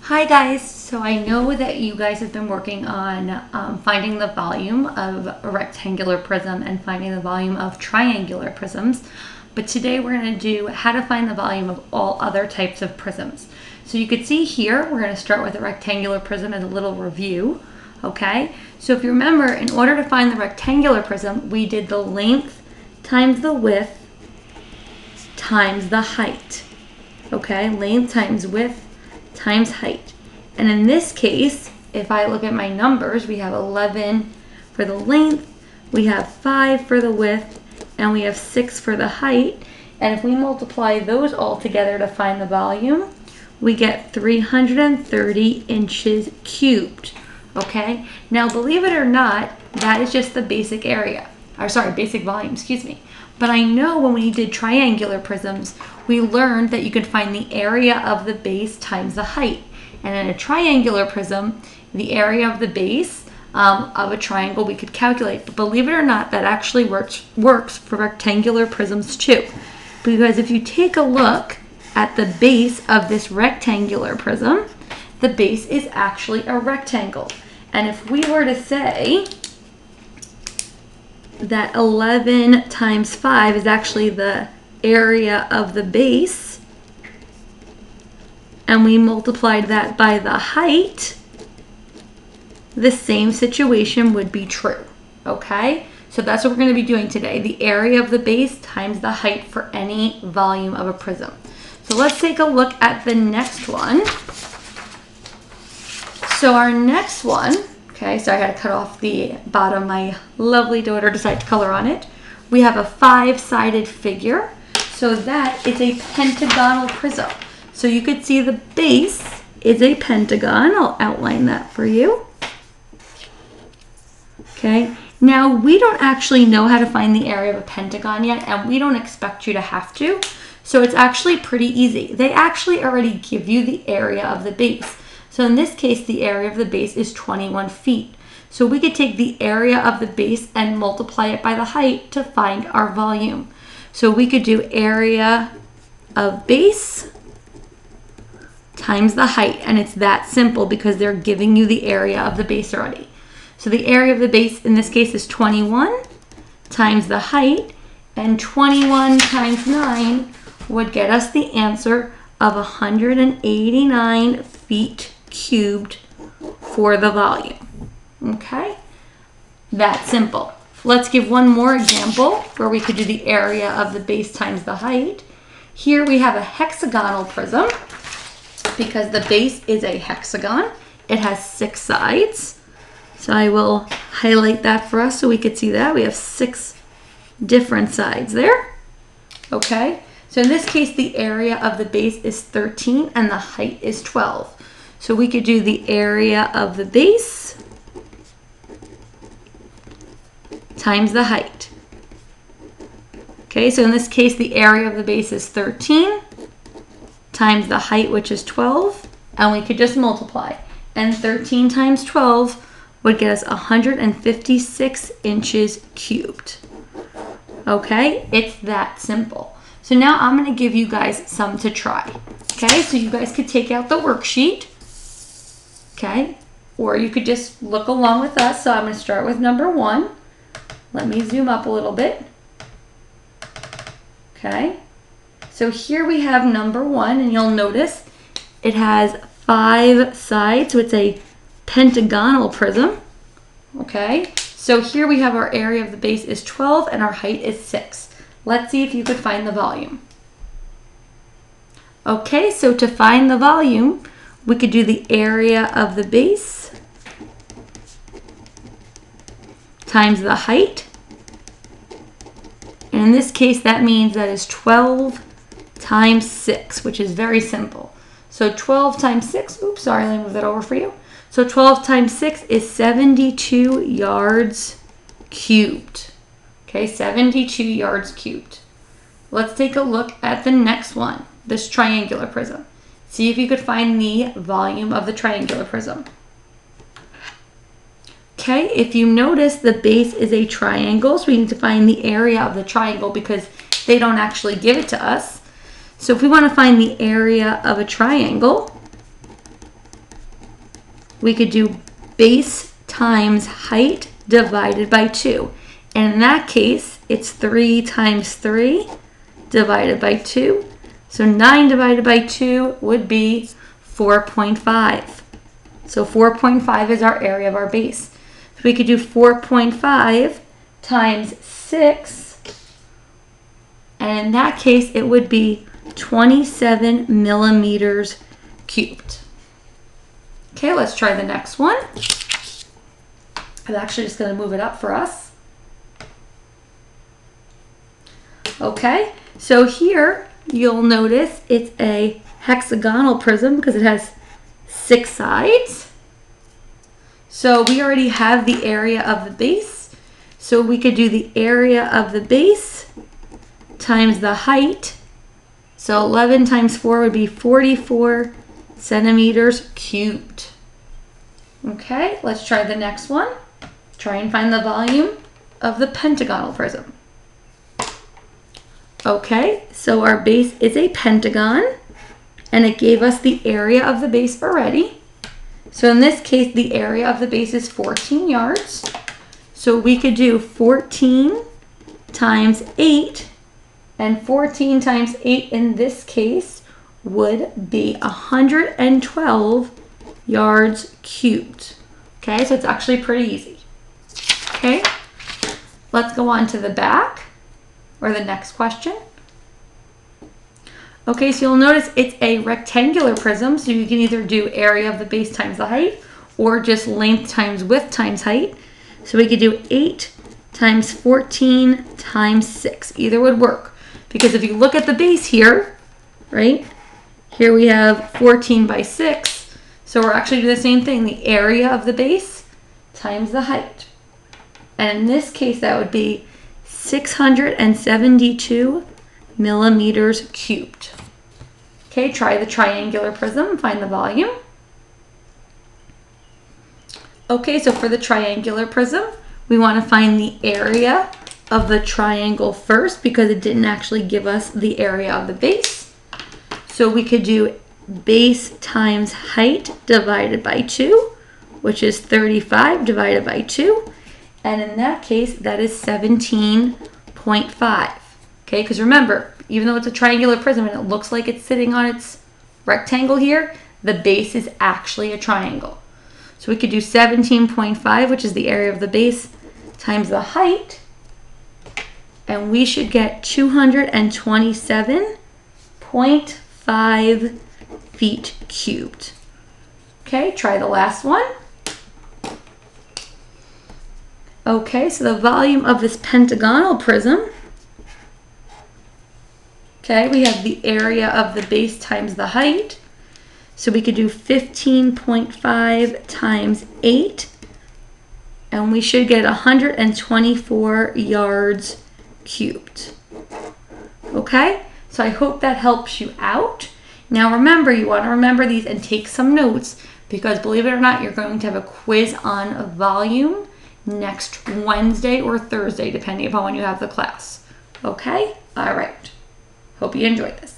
Hi guys, so I know that you guys have been working on finding the volume of a rectangular prism and finding the volume of triangular prisms, but today we're going to do how to find the volume of all other types of prisms. So you can see here, we're going to start with a rectangular prism as a little review, okay? So if you remember, in order to find the rectangular prism, we did the length times the width times the height, okay? Length times width times height. And in this case, if I look at my numbers, we have 11 for the length, we have 5 for the width, and we have 6 for the height. And if we multiply those all together to find the volume, we get 330 inches cubed. Okay? Now, believe it or not, that is just the basic area. Or sorry, basic volume, excuse me. But I know when we did triangular prisms, we learned that you could find the area of the base times the height. And in a triangular prism, the area of the base of a triangle we could calculate. But believe it or not, that actually works for rectangular prisms too. Because if you take a look at the base of this rectangular prism, the base is actually a rectangle. And if we were to say that 11 times 5 is actually the area of the base, and we multiplied that by the height, the same situation would be true, okay? So that's what we're going to be doing today, the area of the base times the height for any volume of a prism. So let's take a look at the next one. So our next one, okay, so I had to cut off the bottom. My lovely daughter decided to color on it. We have a 5-sided figure. So that is a pentagonal prism. So you could see the base is a pentagon. I'll outline that for you. Okay. Now, we don't actually know how to find the area of a pentagon yet, and we don't expect you to have to. So it's actually pretty easy. They actually already give you the area of the base. So in this case, the area of the base is 21 feet. So we could take the area of the base and multiply it by the height to find our volume. So we could do area of base times the height, and it's that simple because they're giving you the area of the base already. So the area of the base in this case is 21 times the height, and 21 times 9 would get us the answer of 189 feet cubed for the volume. Okay? That simple. Let's give one more example where we could do the area of the base times the height. Here we have a hexagonal prism because the base is a hexagon. It has 6 sides. So I will highlight that for us so we could see that. We have 6 different sides there. Okay. So in this case, the area of the base is 13 and the height is 12. So we could do the area of the base times the height. Okay, so in this case, the area of the base is 13 times the height, which is 12, and we could just multiply. And 13 times 12 would get us 156 inches cubed. Okay, it's that simple. So now I'm going to give you guys some to try. Okay, so you guys could take out the worksheet. Okay, or you could just look along with us. So I'm going to start with number 1. Let me zoom up a little bit. Okay, so here we have number 1, and you'll notice it has 5 sides, so it's a pentagonal prism. Okay, so here we have our area of the base is 12 and our height is 6. Let's see if you could find the volume. Okay, so to find the volume, we could do the area of the base times the height. And in this case, that means that is 12 times 6, which is very simple. So 12 times 6, oops, sorry, let me move that over for you. So 12 times 6 is 72 yards cubed. Okay, 72 yards cubed. Let's take a look at the next one, this triangular prism. See if you could find the volume of the triangular prism. Okay, if you notice, the base is a triangle, so we need to find the area of the triangle because they don't actually give it to us. So if we want to find the area of a triangle, we could do base times height divided by 2. And in that case, it's 3 times 3 divided by 2. So 9 divided by 2 would be 4.5. So 4.5 is our area of our base. So we could do 4.5 times 6. And in that case, it would be 27 millimeters cubed. Okay, let's try the next one. I'm actually just going to move it up for us. Okay, so here you'll notice it's a hexagonal prism because it has 6 sides. So we already have the area of the base. So we could do the area of the base times the height. So 11 times 4 would be 44 centimeters cubed. Okay, let's try the next one. Try and find the volume of the pentagonal prism. Okay, so our base is a pentagon, and it gave us the area of the base already. So in this case, the area of the base is 14 yards. So we could do 14 times 8, and 14 times 8 in this case would be 112 yards cubed. Okay, so it's actually pretty easy. Okay, let's go on to the back, or the next question. Okay, so you'll notice it's a rectangular prism, so you can either do area of the base times the height, or just length times width times height. So we could do 8 times 14 times 6. Either would work, because if you look at the base here, right, here we have 14 by 6, so we're actually doing the same thing, the area of the base times the height. And in this case, that would be 672 millimeters cubed. Okay, try the triangular prism, find the volume. Okay, so for the triangular prism, we want to find the area of the triangle first because it didn't actually give us the area of the base. So we could do base times height divided by 2, which is 35 divided by 2. And in that case, that is 17.5. Okay, because remember, even though it's a triangular prism and it looks like it's sitting on its rectangle here, the base is actually a triangle. So we could do 17.5, which is the area of the base, times the height, and we should get 227.5 feet cubed. Okay, try the last one. Okay, so the volume of this pentagonal prism, okay, we have the area of the base times the height. So we could do 15.5 times 8, and we should get 124 yards cubed. Okay, so I hope that helps you out. Now remember, you want to remember these and take some notes, because believe it or not, you're going to have a quiz on volume next Wednesday or Thursday, depending upon when you have the class. Okay? All right. Hope you enjoyed this.